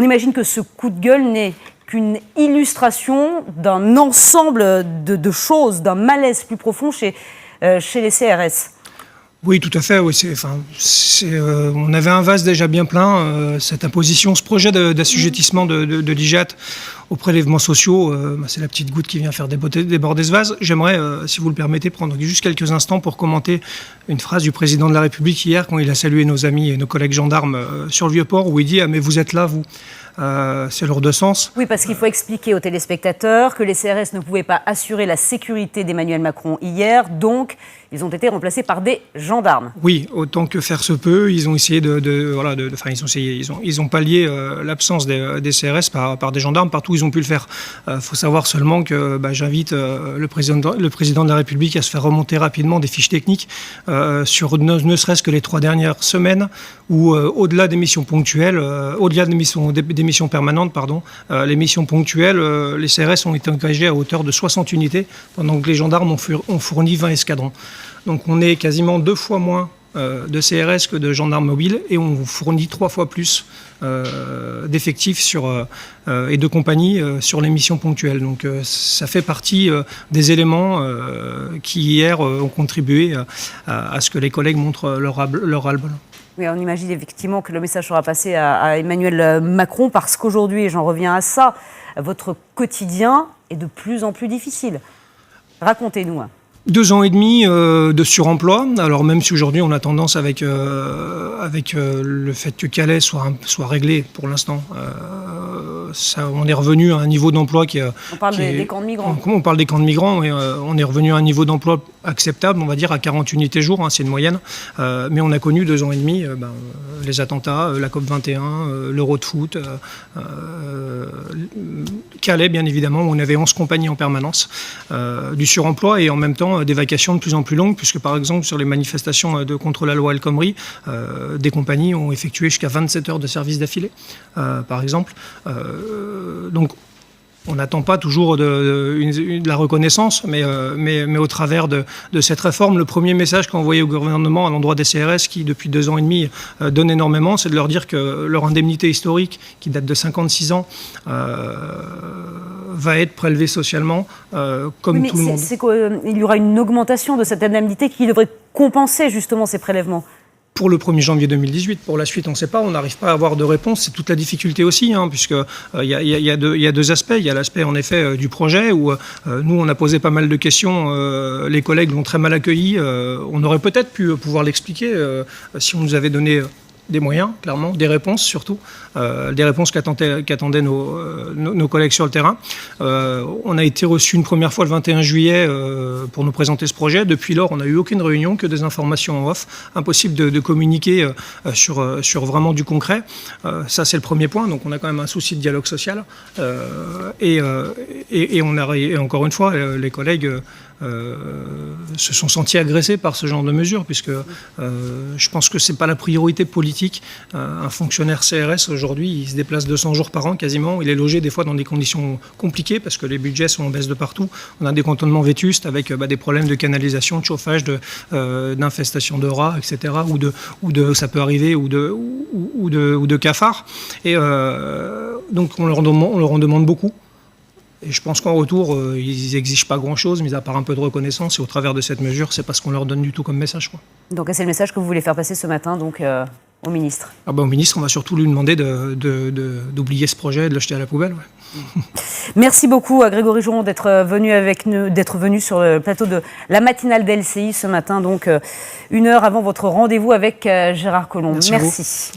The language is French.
On imagine que ce coup de gueule n'est qu'une illustration d'un ensemble de choses, d'un malaise plus profond chez les CRS. Oui, tout à fait. Oui, on avait un vase déjà bien plein. Cette imposition, ce projet d'assujettissement de l'IJAT aux prélèvements sociaux, c'est la petite goutte qui vient faire déborder ce vase. J'aimerais, si vous le permettez, prendre juste quelques instants pour commenter une phrase du président de la République hier, quand il a salué nos amis et nos collègues gendarmes sur le Vieux-Port, où il dit « Ah, mais vous êtes là, vous ». C'est lourd de sens. Oui, parce qu'il faut expliquer aux téléspectateurs que les CRS ne pouvaient pas assurer la sécurité d'Emmanuel Macron hier, donc ils ont été remplacés par des gendarmes. Oui, autant que faire se peut, ils ont essayé ils ont pallié l'absence des CRS par des gendarmes partout où ils ont pu le faire. Faut savoir seulement que j'invite le président de la République à se faire remonter rapidement des fiches techniques sur ne serait-ce que les 3 dernières semaines où au-delà des missions ponctuelles, au-delà des missions permanentes, les missions ponctuelles, les CRS ont été engagés à hauteur de 60 unités, pendant que les gendarmes ont fourni 20 escadrons. Donc on est quasiment 2 fois moins de CRS que de gendarmes mobiles, et on fournit 3 fois plus d'effectifs et de compagnies sur les missions ponctuelles. Donc ça fait partie des éléments qui hier ont contribué à ce que les collègues montrent leur ras-le-bol. Oui, on imagine effectivement que le message sera passé à Emmanuel Macron, parce qu'aujourd'hui, et j'en reviens à ça, votre quotidien est de plus en plus difficile. Racontez-nous. 2 ans et demi de suremploi. Alors même si aujourd'hui on a tendance avec le fait que Calais soit réglé pour l'instant, on est revenu à un niveau d'emploi On parle des camps de migrants. On parle des camps de migrants, et on est revenu à un niveau d'emploi acceptable, on va dire à 40 unités jour, c'est une moyenne. Mais on a connu 2 ans et demi les attentats, la COP21, l'Euro de foot, Calais bien évidemment, où on avait 11 compagnies en permanence, du suremploi et en même temps des vacations de plus en plus longues, puisque par exemple sur les manifestations contre la loi El Khomri, des compagnies ont effectué jusqu'à 27 heures de service d'affilée, par exemple. Donc on n'attend pas toujours de la reconnaissance, mais au travers de cette réforme, le premier message qu'a envoyé au gouvernement à l'endroit des CRS, qui depuis 2 ans et demi donne énormément, c'est de leur dire que leur indemnité historique, qui date de 56 ans, va être prélevée socialement comme tout le monde. Il y aura une augmentation de cette indemnité qui devrait compenser justement ces prélèvements. Pour le 1er janvier 2018, pour la suite, on ne sait pas, on n'arrive pas à avoir de réponse. C'est toute la difficulté aussi, puisque il y a 2 aspects. Il y a l'aspect, en effet, du projet, où nous, on a posé pas mal de questions. Les collègues l'ont très mal accueilli. On aurait peut-être pu pouvoir l'expliquer si on nous avait donné des moyens, clairement, des réponses surtout, des réponses qu'attendaient nos collègues sur le terrain. On a été reçus une première fois le 21 juillet pour nous présenter ce projet. Depuis lors, on n'a eu aucune réunion, que des informations en off. Impossible de communiquer sur vraiment du concret. Ça, c'est le premier point. Donc, on a quand même un souci de dialogue social. Et encore une fois, les collègues se sont sentis agressés par ce genre de mesures, puisque je pense que ce n'est pas la priorité politique. Un fonctionnaire CRS, aujourd'hui, il se déplace 200 jours par an quasiment. Il est logé des fois dans des conditions compliquées, parce que les budgets sont en baisse de partout. On a des cantonnements vétustes avec des problèmes de canalisation, de chauffage, d'infestation de rats, etc. Ça peut arriver, ou de cafards. Et donc on leur en demande beaucoup. Et je pense qu'en retour, ils n'exigent pas grand-chose, mis à part un peu de reconnaissance. Et au travers de cette mesure, c'est pas ce qu'on leur donne du tout comme message, Donc c'est le message que vous voulez faire passer ce matin au ministre. Au ministre, on va surtout lui demander d'oublier ce projet et de le jeter à la poubelle. Ouais. Merci beaucoup à Grégory Joron d'être venu sur le plateau de la matinale d'LCI ce matin, donc 1 heure avant votre rendez-vous avec Gérard Collomb. Merci.